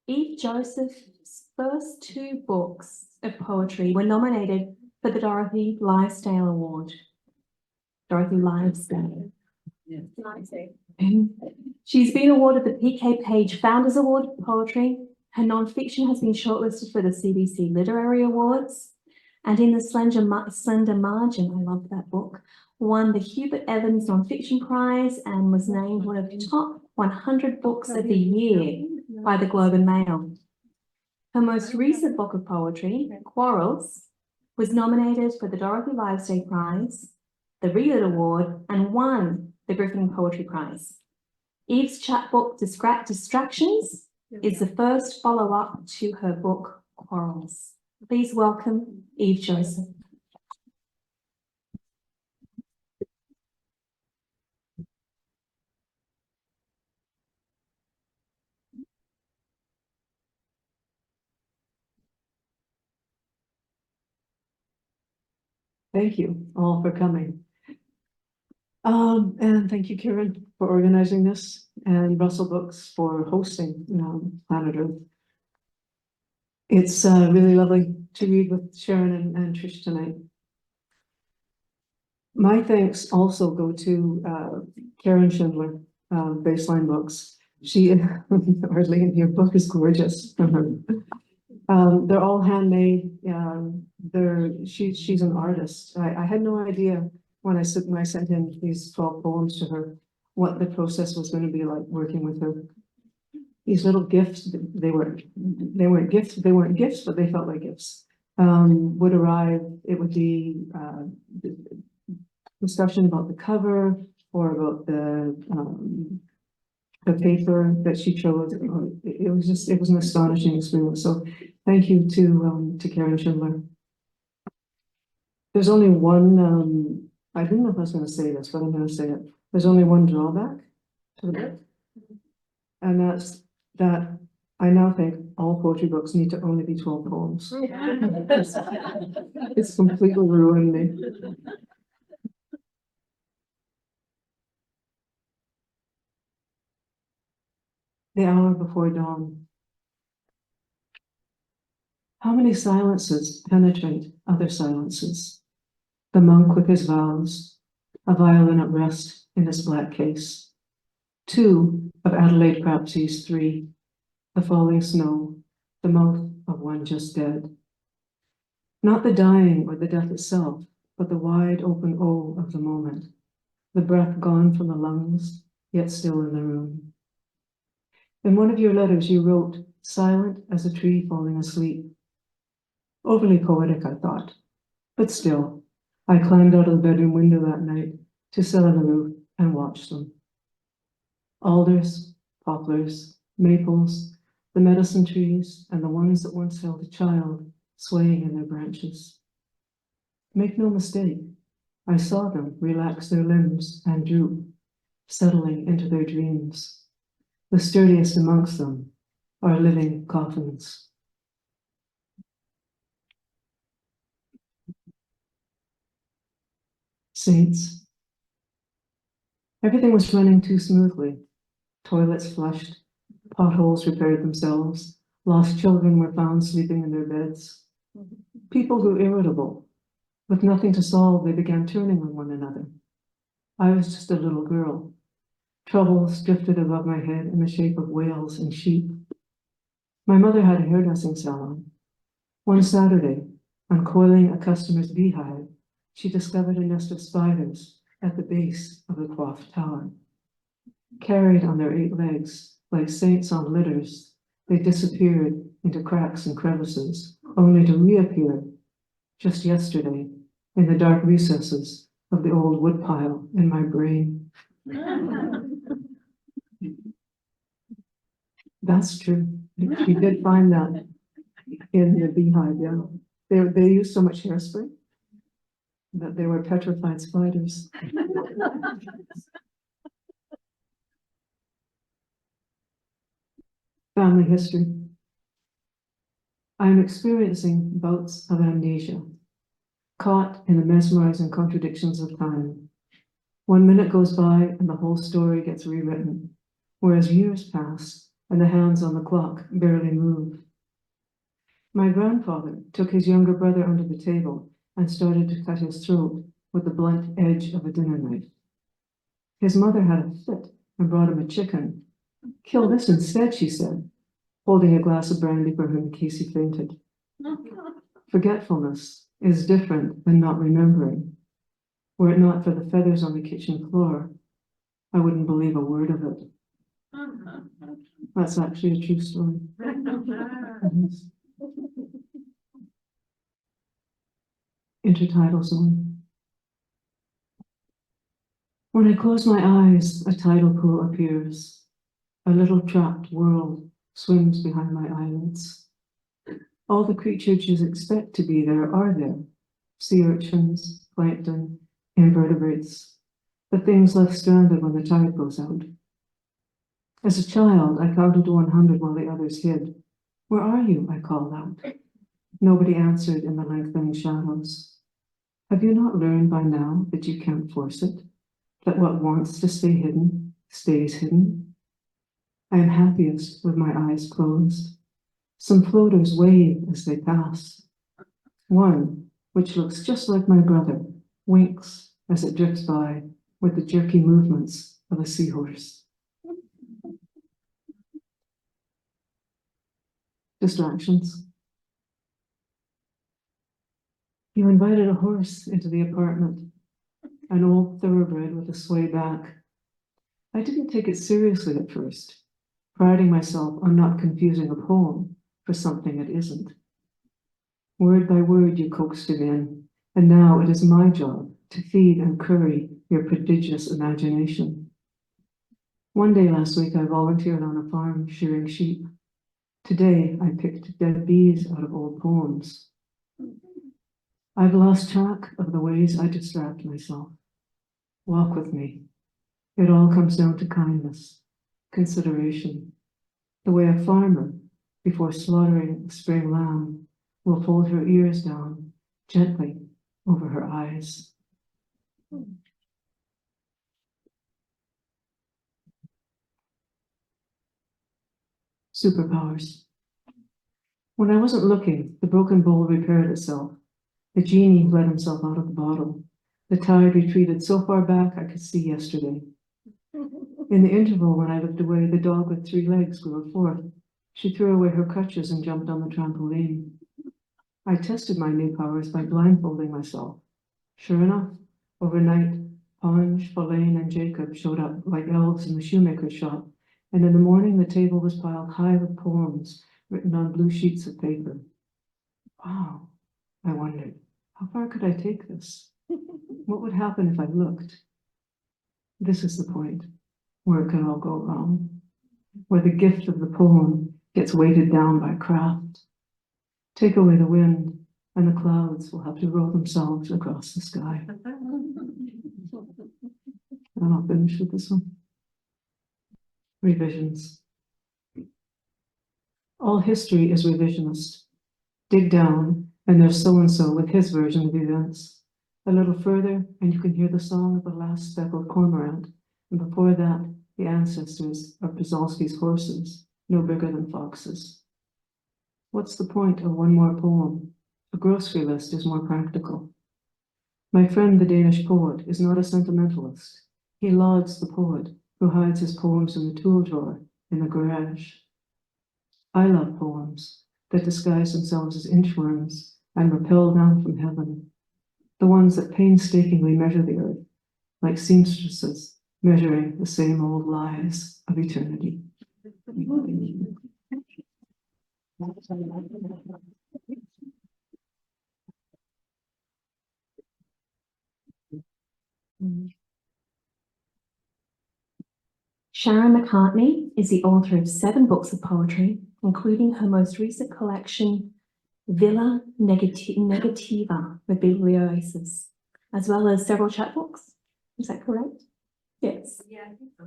Eve Joseph's first two books of poetry were nominated for the Dorothy Livesay Award. Dorothy Livesay. Yeah. She's been awarded the PK Page Founders Award for Poetry. Her nonfiction has been shortlisted for the CBC Literary Awards. And in the Slender Margin, I love that book, won the Hubert Evans Nonfiction Prize and was named one of the top 100 books of the year by the Globe and Mail. Her most recent book of poetry, Quarrels, was nominated for the Dorothy Livesay Prize, the Read Award, and won the Griffin Poetry Prize. Eve's chapbook Distractions is the first follow-up to her book Quarrels. Please welcome Eve Joseph. Thank you all for coming. And thank you, Karen, for organizing this, and Russell Books for hosting Planet Earth. It's really lovely to read with Sharon and Trish tonight. My thanks also go to Karen Schindler, Baseline Books. She, Arlene, your book is gorgeous. They're all handmade. She's an artist. I had no idea when I sent in these 12 poems to her what the process was going to be like working with her. These little gifts, they weren't gifts, but they felt like gifts. Would arrive. It would be discussion about the cover or about the paper that she chose. It was an astonishing experience. So thank you to Karen Schindler. There's only one, I didn't know if I was going to say this, but I'm going to say it. There's only one drawback to the book. And that's that I now think all poetry books need to only be 12 poems. It's completely ruined me. The hour before dawn. How many silences penetrate other silences? The monk with his vows, a violin at rest in his black case. Two of Adelaide Crapsy's three, the falling snow, the mouth of one just dead. Not the dying or the death itself, but the wide open O of the moment, the breath gone from the lungs, yet still in the room. In one of your letters you wrote, silent as a tree falling asleep. Overly poetic, I thought, but still, I climbed out of the bedroom window that night to sit on the roof and watch them. Alders, poplars, maples, the medicine trees, and the ones that once held a child swaying in their branches. Make no mistake, I saw them relax their limbs and droop, settling into their dreams. The sturdiest amongst them are living coffins. Saints. Everything was running too smoothly. Toilets flushed, potholes repaired themselves, lost children were found sleeping in their beds. People grew irritable. With nothing to solve, they began turning on one another. I was just a little girl. Troubles drifted above my head in the shape of whales and sheep. My mother had a hairdressing salon. One Saturday, uncoiling a customer's beehive, she discovered a nest of spiders at the base of the coif tower. Carried on their 8 legs, like saints on litters, they disappeared into cracks and crevices, only to reappear just yesterday in the dark recesses of the old woodpile in my brain. That's true. She did find that in the beehive, yeah. They used so much hairspray that they were petrified spiders. Family history. I am experiencing bouts of amnesia, caught in the mesmerizing contradictions of time. 1 minute goes by and the whole story gets rewritten, whereas years pass and the hands on the clock barely move. My grandfather took his younger brother under the table and started to cut his throat with the blunt edge of a dinner knife. His mother had a fit and brought him a chicken. "Kill this instead," she said, holding a glass of brandy for him in case he fainted. Forgetfulness is different than not remembering. Were it not for the feathers on the kitchen floor, I wouldn't believe a word of it. That's actually a true story. Intertidal zone. When I close my eyes, a tidal pool appears. A little trapped world swims behind my eyelids. All the creatures you expect to be there are there. Sea urchins, plankton, invertebrates, the things left stranded when the tide goes out. As a child, I counted to 100 while the others hid. "Where are you?" I called out. Nobody answered in the lengthening shadows. Have you not learned by now that you can't force it? That what wants to stay hidden stays hidden? I am happiest with my eyes closed. Some floaters wave as they pass. One, which looks just like my brother, winks as it drifts by with the jerky movements of a seahorse. Distractions. You invited a horse into the apartment, an old thoroughbred with a sway back. I didn't take it seriously at first, priding myself on not confusing a poem for something it isn't. Word by word you coaxed him in, and now it is my job to feed and curry your prodigious imagination. One day last week I volunteered on a farm shearing sheep. Today I picked dead bees out of old poems. I've lost track of the ways I distract myself. Walk with me. It all comes down to kindness, consideration. The way a farmer, before slaughtering a spring lamb, will fold her ears down gently over her eyes. Superpowers. When I wasn't looking, the broken bowl repaired itself. The genie let himself out of the bottle. The tide retreated so far back I could see yesterday. In the interval when I looked away, the dog with 3 legs grew a 4th. She threw away her crutches and jumped on the trampoline. I tested my new powers by blindfolding myself. Sure enough, overnight, Ponge, Faulaine, and Jacob showed up like elves in the shoemaker's shop, and in the morning the table was piled high with poems written on blue sheets of paper. Wow, I wondered, how far could I take this? What would happen if I looked? This is the point where it can all go wrong, where the gift of the poem gets weighted down by craft. Take away the wind, and the clouds will have to roll themselves across the sky. And I'll finish with this one. Revisions. All history is revisionist. Dig down, and there's so-and-so with his version of events. A little further, and you can hear the song of the last speckled cormorant, and before that, the ancestors of Przalski's horses, no bigger than foxes. What's the point of one more poem? A grocery list is more practical. My friend, the Danish poet, is not a sentimentalist. He lauds the poet who hides his poems in the tool drawer in the garage. I love poems that disguise themselves as inchworms and rappel down from heaven, the ones that painstakingly measure the earth, like seamstresses measuring the same old lies of eternity. Sharon McCartney is the author of 7 books of poetry, including her most recent collection, Villa Negativa with Biblioasis, as well as several chapbooks. Is that correct? Yes. Yeah, I think so.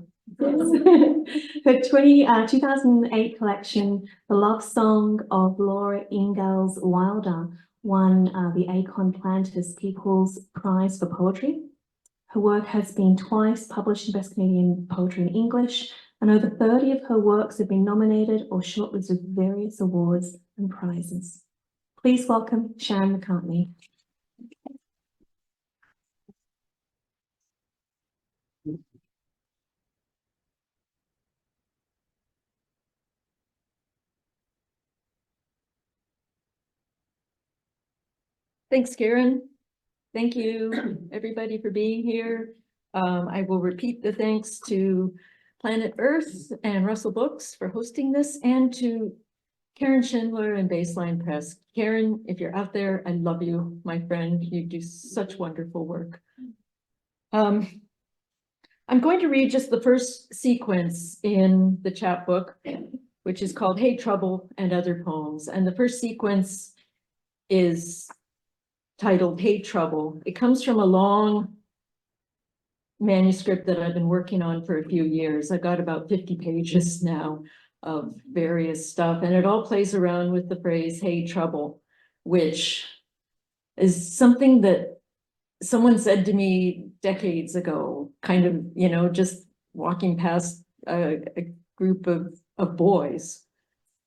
Yes. Her 2008 collection, The Love Song of Laura Ingalls Wilder, won the Acorn Planters People's Prize for Poetry. Her work has been twice published in Best Canadian Poetry in English, and over 30 of her works have been nominated or shortlisted for various awards and prizes. Please welcome Sharon McCartney. Thanks, Karen. Thank you, everybody, for being here. I will repeat the thanks to Planet Earth and Russell Books for hosting this, and to Karen Schindler and Baseline Press. Karen, if you're out there, I love you, my friend. You do such wonderful work. I'm going to read just the first sequence in the chapbook, which is called Hey Trouble and Other Poems. And the first sequence is titled Hey Trouble. It comes from a long manuscript that I've been working on for a few years. I got about 50 pages now of various stuff, and it all plays around with the phrase Hey Trouble, which is something that someone said to me decades ago, kind of, you know, just walking past a group of boys,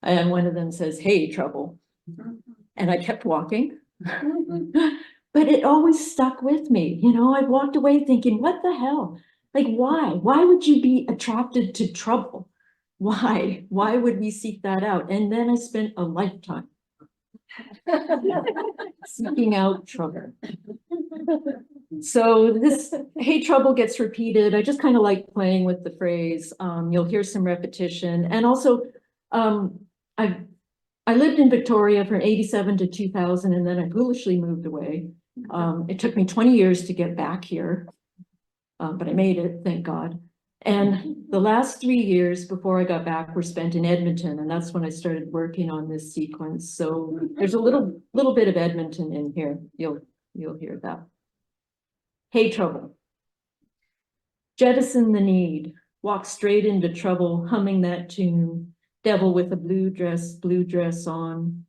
and one of them says, Hey Trouble, and I kept walking. But it always stuck with me. You know, I walked away thinking, what the hell? Like, why? Why would you be attracted to trouble? Why? Why would we seek that out? And then I spent a lifetime seeking out trouble. So this Hey Trouble gets repeated. I just kind of like playing with the phrase. You'll hear some repetition. And also, I lived in Victoria from 87 to 2000, and then I foolishly moved away. It took me 20 years to get back here, but I made it, thank God. And the last 3 years before I got back were spent in Edmonton, and that's when I started working on this sequence. So there's a little bit of Edmonton in here. You'll hear that. Hey Trouble. Jettison the need, walk straight into trouble, humming that tune. Devil with a blue dress on.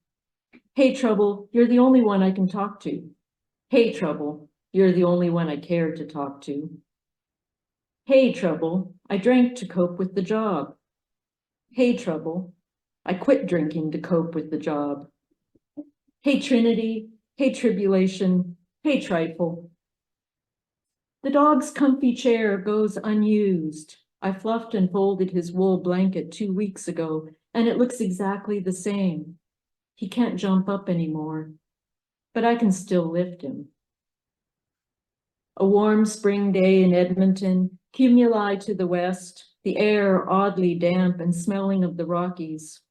Hey Trouble, you're the only one I can talk to. Hey Trouble, you're the only one I care to talk to. Hey Trouble, I drank to cope with the job. Hey Trouble, I quit drinking to cope with the job. Hey Trinity, hey Tribulation, hey Trifle. The dog's comfy chair goes unused. I fluffed and folded his wool blanket 2 weeks ago, and it looks exactly the same. He can't jump up anymore, but I can still lift him. A warm spring day in Edmonton, cumuli to the west, the air oddly damp and smelling of the Rockies.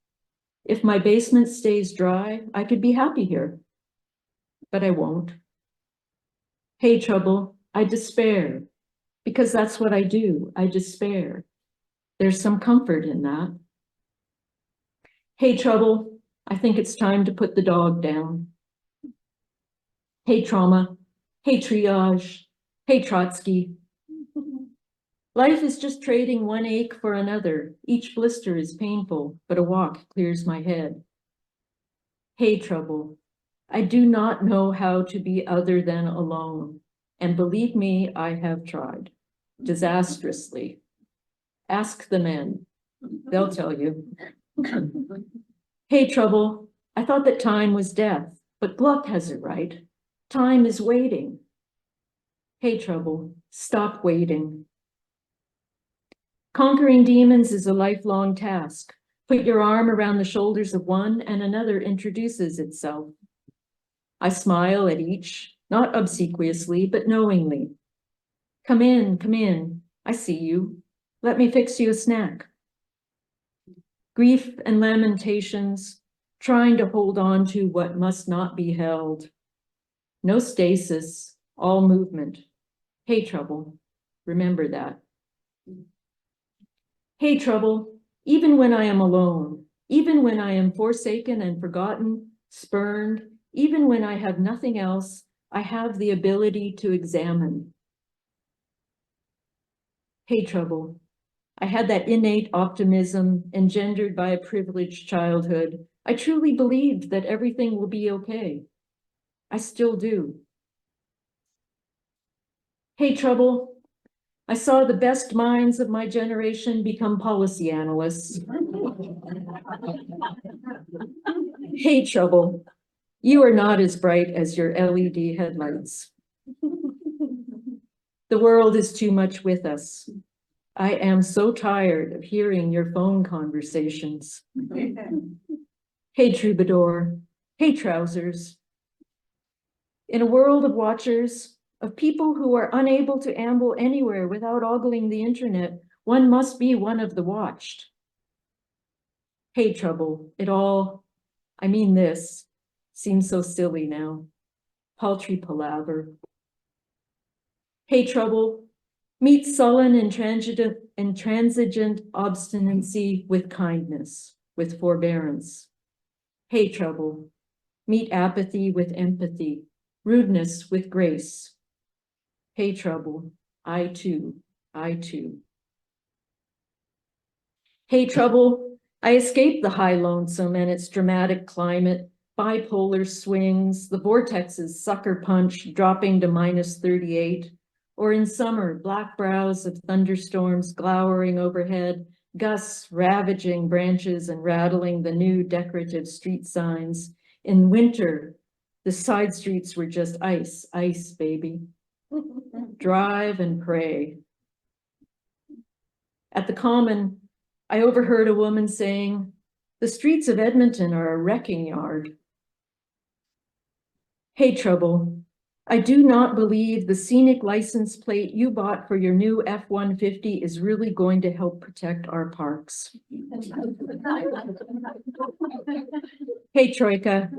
If my basement stays dry, I could be happy here, but I won't. Hey Trouble, I despair. Because that's what I do, I despair. There's some comfort in that. Hey Trouble, I think it's time to put the dog down. Hey Trauma, hey Triage, hey Trotsky. Life is just trading one ache for another. Each blister is painful, but a walk clears my head. Hey Trouble, I do not know how to be other than alone. And believe me, I have tried. Disastrously. Ask the men. They'll tell you. Hey Trouble, I thought that time was death, but Gluck has it right. Time is waiting. Hey Trouble, stop waiting. Conquering demons is a lifelong task. Put your arm around the shoulders of one and another introduces itself. I smile at each, not obsequiously, but knowingly. Come in, I see you. Let me fix you a snack. Grief and lamentations, trying to hold on to what must not be held. No stasis, all movement. Hey Trouble, remember that. Hey Trouble, even when I am alone, even when I am forsaken and forgotten, spurned, even when I have nothing else, I have the ability to examine. Hey Trouble, I had that innate optimism engendered by a privileged childhood. I truly believed that everything will be okay. I still do. Hey, Trouble. I saw the best minds of my generation become policy analysts. Hey, Trouble. You are not as bright as your LED headlights. The world is too much with us. I am so tired of hearing your phone conversations. Hey, Troubadour. Hey, Trousers. In a world of watchers, of people who are unable to amble anywhere without ogling the internet, one must be one of the watched. Hey, Trouble. It all, I mean this, seems so silly now. Paltry palaver. Hey, Trouble. Meet sullen and intransigent obstinacy with kindness, with forbearance. Hey, Trouble. Meet apathy with empathy, rudeness with grace. Hey, Trouble. I too. Hey, Trouble. I escaped the high lonesome and its dramatic climate, bipolar swings, the vortex's sucker punch dropping to -38, or in summer, black brows of thunderstorms glowering overhead, gusts ravaging branches and rattling the new decorative street signs. In winter, the side streets were just ice, baby. Drive and pray. At the Common, I overheard a woman saying, "The streets of Edmonton are a wrecking yard." Hey, Trouble. I do not believe the scenic license plate you bought for your new F-150 is really going to help protect our parks. Hey, Troika.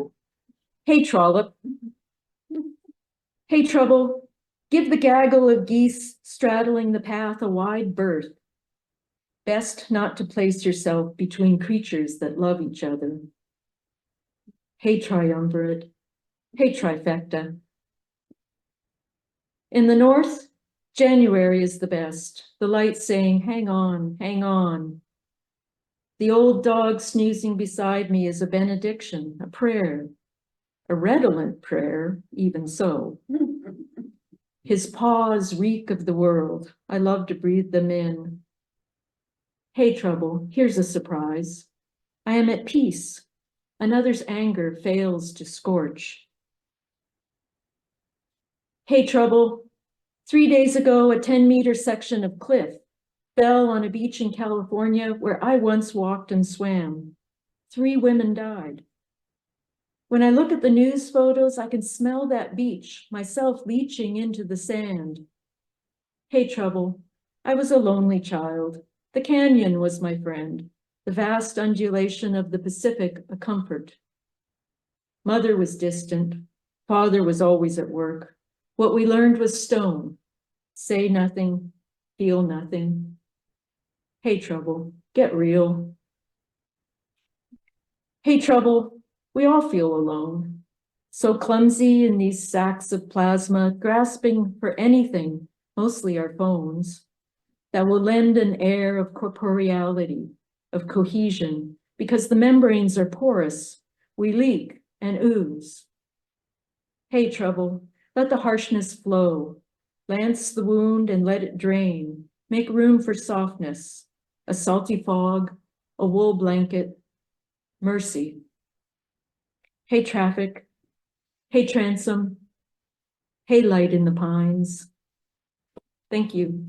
Hey, Trollop. Hey, Trouble. Give the gaggle of geese straddling the path a wide berth. Best not to place yourself between creatures that love each other. Hey, Triumvirate. Hey, Trifecta. In the north, January is the best. The light saying, hang on, hang on. The old dog snoozing beside me is a benediction, a prayer, a redolent prayer, even so. His paws reek of the world. I love to breathe them in. Hey, Trouble, here's a surprise. I am at peace. Another's anger fails to scorch. Hey, Trouble. 3 days ago, a 10-meter section of cliff fell on a beach in California where I once walked and swam. 3 women died. When I look at the news photos, I can smell that beach, myself leaching into the sand. Hey, Trouble. I was a lonely child. The canyon was my friend. The vast undulation of the Pacific, a comfort. Mother was distant. Father was always at work. What we learned was stone. Say nothing, feel nothing. Hey, Trouble, get real. Hey, Trouble, we all feel alone. So clumsy in these sacks of plasma, grasping for anything, mostly our phones, that will lend an air of corporeality, of cohesion, because the membranes are porous, we leak and ooze. Hey, Trouble, let the harshness flow. Lance the wound and let it drain. Make room for softness, a salty fog, a wool blanket, mercy. Hey, traffic. Hey, transom. Hey, light in the pines. Thank you.